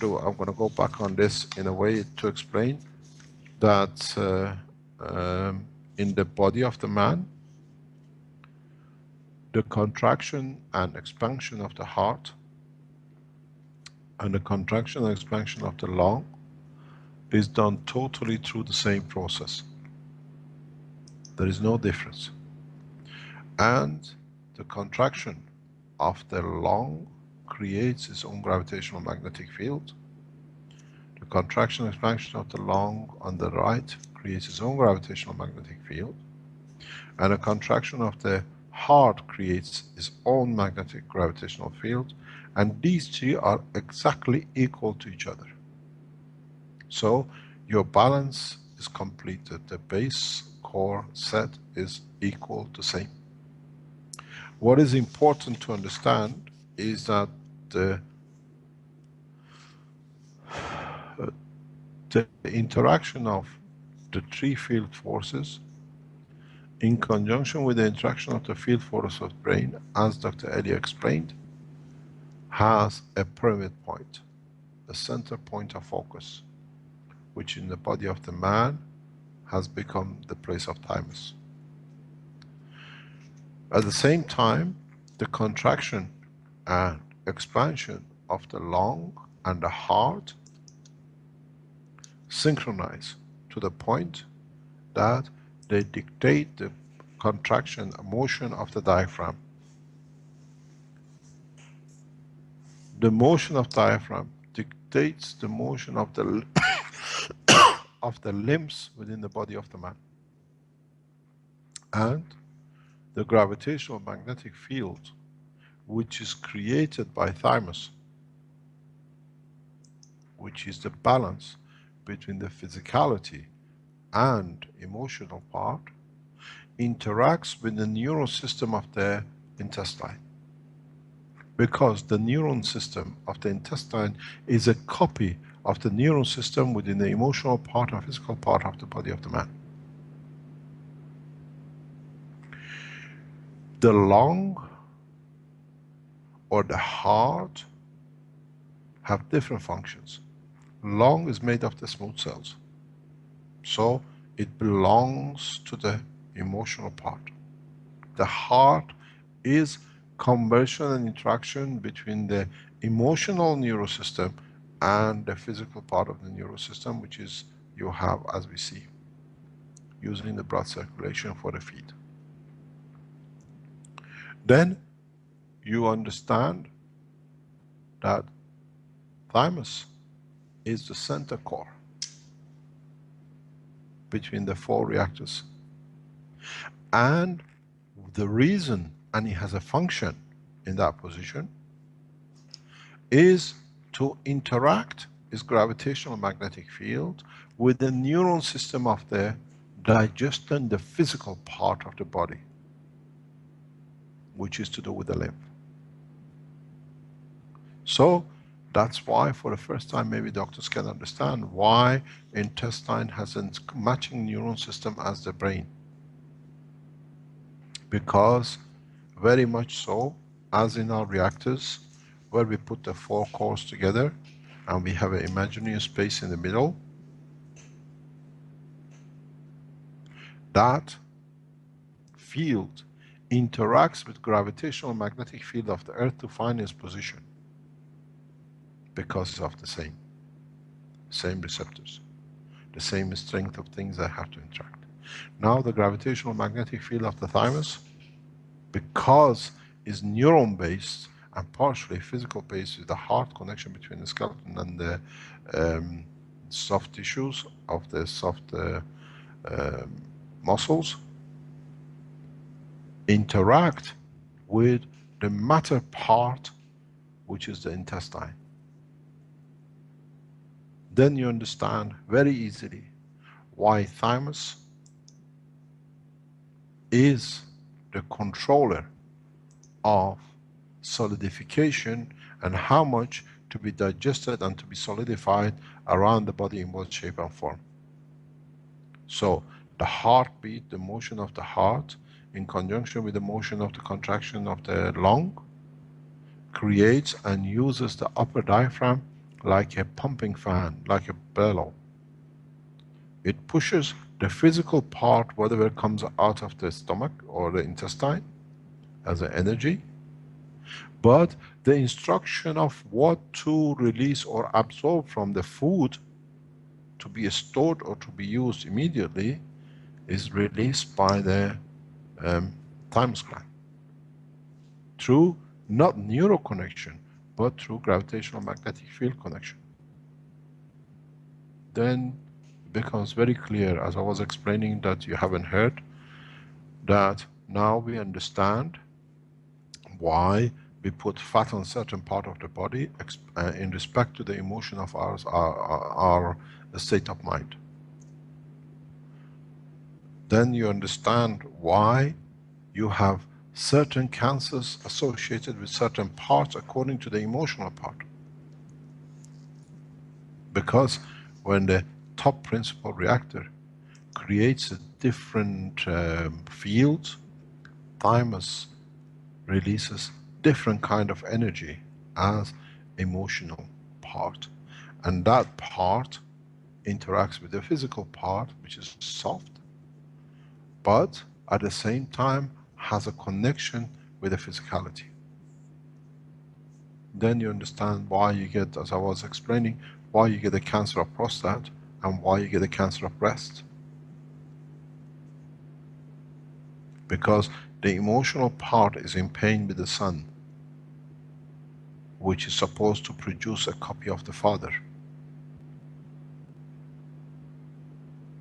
do, I'm going to go back on this in a way to explain that in the body of the man, the contraction and expansion of the heart and the contraction and expansion of the lung is done totally through the same process. There is no difference. And the contraction of the lung creates its own gravitational magnetic field. The contraction and expansion of the lung on the right creates its own gravitational magnetic field. And the contraction of the heart creates its own magnetic gravitational field. And these three are exactly equal to each other. So your balance is completed. The base core set is equal to same. What is important to understand is that the interaction of the three field forces in conjunction with the interaction of the field force of brain, as Dr. Eli explained, has a pyramid point, a center point of focus, which in the body of the man has become the place of thymus. At the same time, the contraction and expansion of the lung and the heart synchronize to the point that they dictate the contraction and motion of the diaphragm. The motion of diaphragm dictates the motion of the of the limbs within the body of the man. And the gravitational magnetic field, which is created by thymus, which is the balance between the physicality and emotional part, interacts with the neural system of the intestine. Because the neuron system of the intestine is a copy of the neuron system within the emotional part and physical part of the body of the man. The lung or the heart have different functions. Lung is made of the smooth cells, so it belongs to the emotional part. The heart is conversion and interaction between the emotional neurosystem and the physical part of the neurosystem, which is you have, as we see, using the blood circulation for the feet. Then you understand that thymus is the center core between the four reactors. And the reason, and it has a function in that position, is to interact its gravitational magnetic field with the neuron system of the digestion, the physical part of the body, which is to do with the lymph. So that's why for the first time maybe doctors can understand why intestine has a matching neuron system as the brain. Because very much so, as in our reactors, where we put the four cores together and we have an imaginary space in the middle, that field interacts with gravitational magnetic field of the earth to find its position, because it's of the same receptors, the same strength of things that have to interact. Now the gravitational magnetic field of the thymus, because it's neuron based and partially physical based, with the heart connection between the skeleton and the soft tissues of the soft muscles, interact with the matter part, which is the intestine. Then you understand very easily why thymus is the controller of solidification and how much to be digested and to be solidified around the body in what shape and form. So the heartbeat, the motion of the heart, in conjunction with the motion of the contraction of the lung, creates and uses the upper diaphragm like a pumping fan, like a bellow. It pushes the physical part, whatever comes out of the stomach or the intestine, as an energy, but the instruction of what to release or absorb from the food to be stored or to be used immediately is released by the thymus gland through not neural connection but through gravitational magnetic field connection. Then it becomes very clear, as I was explaining that you haven't heard, that now we understand why we put fat on certain part of the body in respect to the emotion of ours, our state of mind. Then you understand why you have certain cancers associated with certain parts according to the emotional part. Because when the top principal reactor creates a different field, thymus releases different kind of energy as emotional part. And that part interacts with the physical part, which is soft, but at the same time has a connection with the physicality. Then you understand why you get, as I was explaining, why you get a cancer of prostate and why you get a cancer of breast. Because the emotional part is in pain with the son, which is supposed to produce a copy of the father,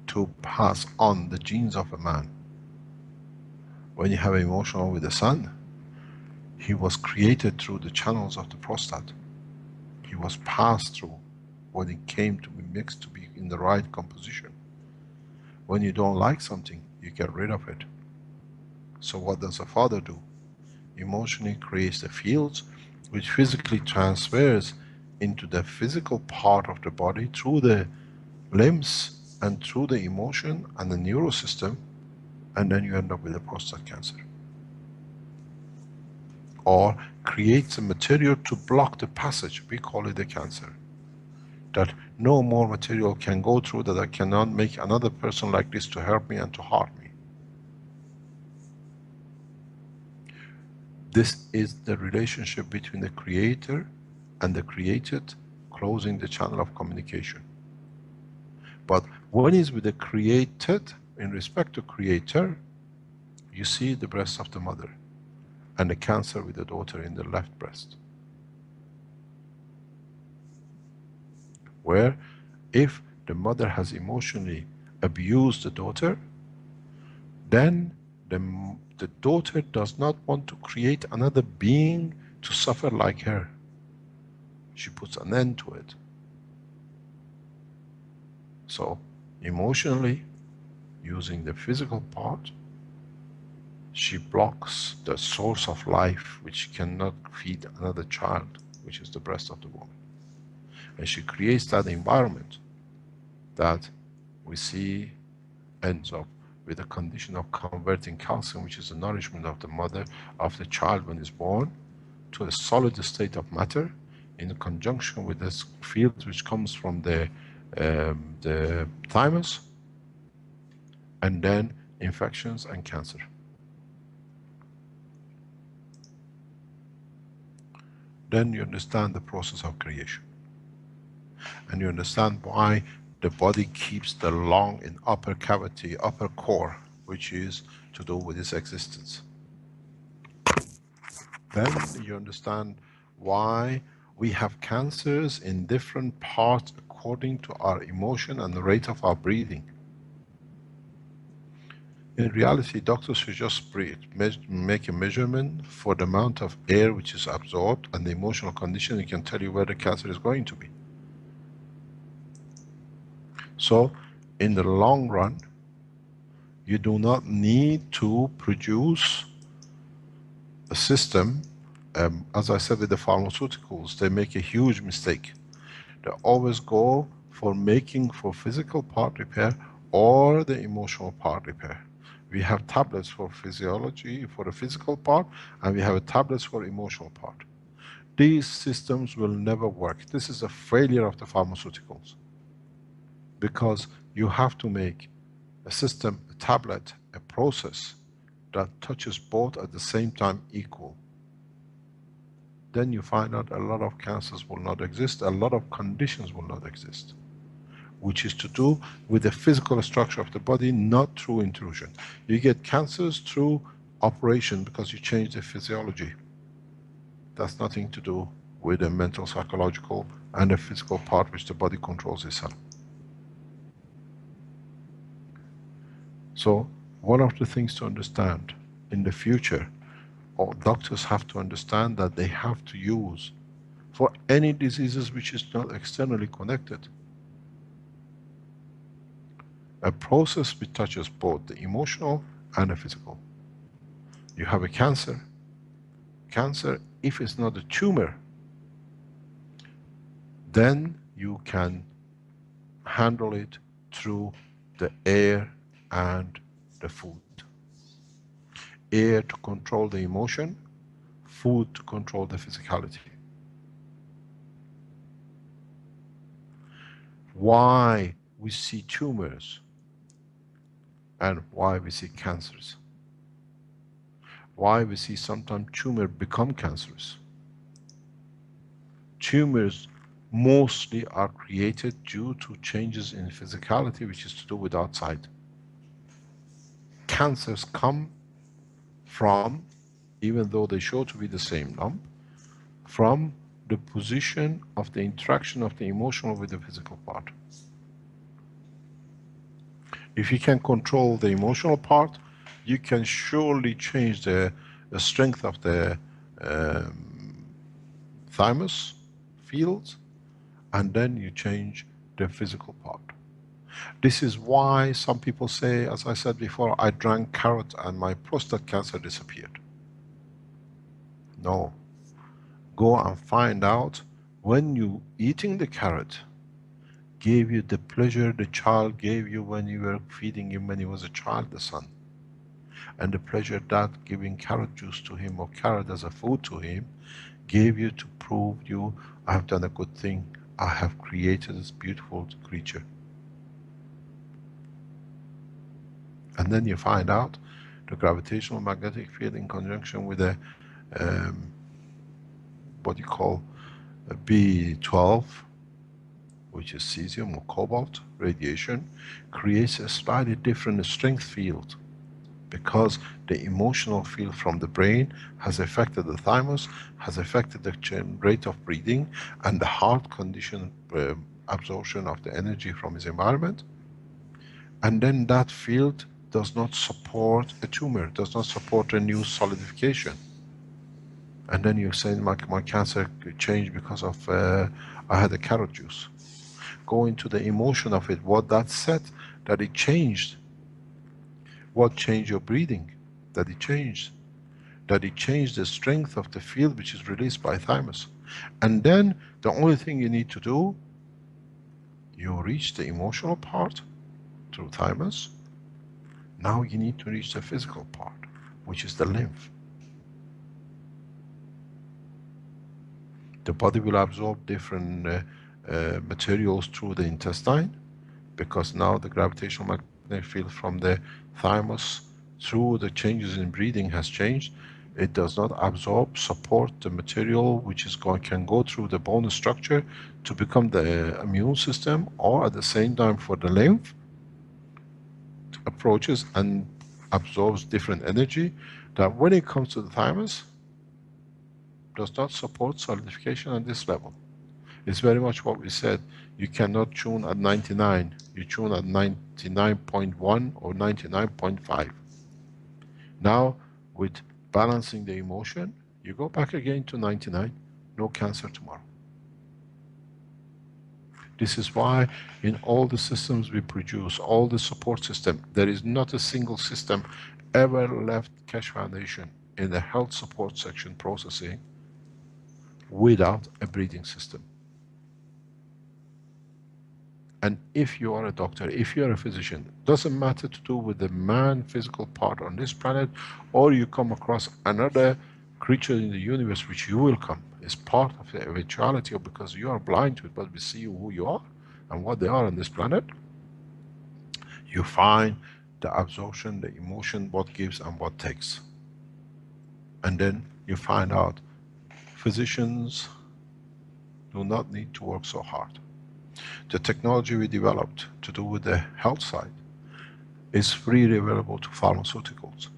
to pass on the genes of a man. When you have emotional with the son, he was created through the channels of the prostate. He was passed through when it came to be mixed to be in the right composition. When you don't like something, you get rid of it. So what does a father do? Emotionally creates the fields which physically transfers into the physical part of the body through the limbs and through the emotion and the neural system, and then you end up with a prostate cancer. Or creates a material to block the passage, we call it a cancer. That no more material can go through, that I cannot make another person like this to hurt me and to harm me. This is the relationship between the creator and the created, closing the channel of communication. But when it's with the created, in respect to creator, you see the breast of the mother and the cancer with the daughter in the left breast. Where if the mother has emotionally abused the daughter, then the daughter does not want to create another being to suffer like her. She puts an end to it. So emotionally, using the physical part, she blocks the source of life which cannot feed another child, which is the breast of the woman. And she creates that environment that we see ends up with a condition of converting calcium, which is the nourishment of the mother, of the child when it's born, to a solid state of matter in conjunction with this field which comes from the thymus, and then infections and cancer. Then you understand the process of creation. And you understand why the body keeps the lung in upper cavity, upper core, which is to do with its existence. Then you understand why we have cancers in different parts according to our emotion and the rate of our breathing. In reality, doctors should just make a measurement for the amount of air which is absorbed and the emotional condition. It can tell you where the cancer is going to be. So, in the long run, you do not need to produce a system. As I said with the pharmaceuticals, they make a huge mistake. They always go for making for physical part repair or the emotional part repair. We have tablets for physiology, for the physical part, and we have tablets for emotional part. These systems will never work. This is a failure of the pharmaceuticals, because you have to make a system, a tablet, a process that touches both at the same time equal. Then you find out a lot of cancers will not exist, a lot of conditions will not exist, which is to do with the physical structure of the body, not through intrusion. You get cancers through operation because you change the physiology. That's nothing to do with the mental, psychological, and the physical part which the body controls itself. So, one of the things to understand in the future, all doctors have to understand that they have to use for any diseases which is not externally connected, a process which touches both the emotional and the physical. You have a cancer. Cancer, if it's not a tumor, then you can handle it through the air and the food. Air to control the emotion, food to control the physicality. Why we see tumors and why we see cancers. Why we see sometimes tumors become cancerous. Tumors mostly are created due to changes in physicality, which is to do with outside. Cancers come from, even though they show to be the same lump, from the position of the interaction of the emotional with the physical part. If you can control the emotional part, you can surely change the strength of the thymus field, and then you change the physical part. This is why some people say, as I said before, I drank carrot and my prostate cancer disappeared. No. Go and find out when you eating the carrot gave you the pleasure the child gave you when you were feeding him when he was a child, the son. And the pleasure that giving carrot juice to him or carrot as a food to him gave you to prove you, I have done a good thing. I have created this beautiful creature. And then you find out the gravitational magnetic field in conjunction with a what you call a B12, which is cesium or cobalt radiation, creates a slightly different strength field, because the emotional field from the brain has affected the thymus, has affected the rate of breathing and the heart condition, absorption of the energy from his environment. And then that field does not support a tumor, does not support a new solidification. And then you're saying my cancer changed because of I had a carrot juice. Go into the emotion of it, what that said, that it changed. What changed your breathing? That it changed. That it changed the strength of the field which is released by thymus. And then the only thing you need to do, you reach the emotional part through thymus. Now you need to reach the physical part, which is the lymph. The body will absorb different materials through the intestine, because now the gravitational magnetic field from the thymus through the changes in breathing has changed. It does not absorb, support the material which is can go through the bone structure to become the immune system, or at the same time for the lymph approaches and absorbs different energy that when it comes to the thymus does not support solidification at this level. It's very much what we said, you cannot tune at 99, you tune at 99.1 or 99.5. Now with balancing the emotion, you go back again to 99, no cancer tomorrow. This is why in all the systems we produce, all the support system, there is not a single system ever left Keshe Foundation in the health support section processing without a breathing system. And if you are a doctor, if you are a physician, doesn't matter to do with the man physical part on this planet, or you come across another creature in the universe, which you will come, is part of the eventuality, or because you are blind to it, but we see who you are and what they are on this planet, you find the absorption, the emotion, what gives and what takes. And then you find out physicians do not need to work so hard. The technology we developed to do with the health side is freely available to pharmaceuticals.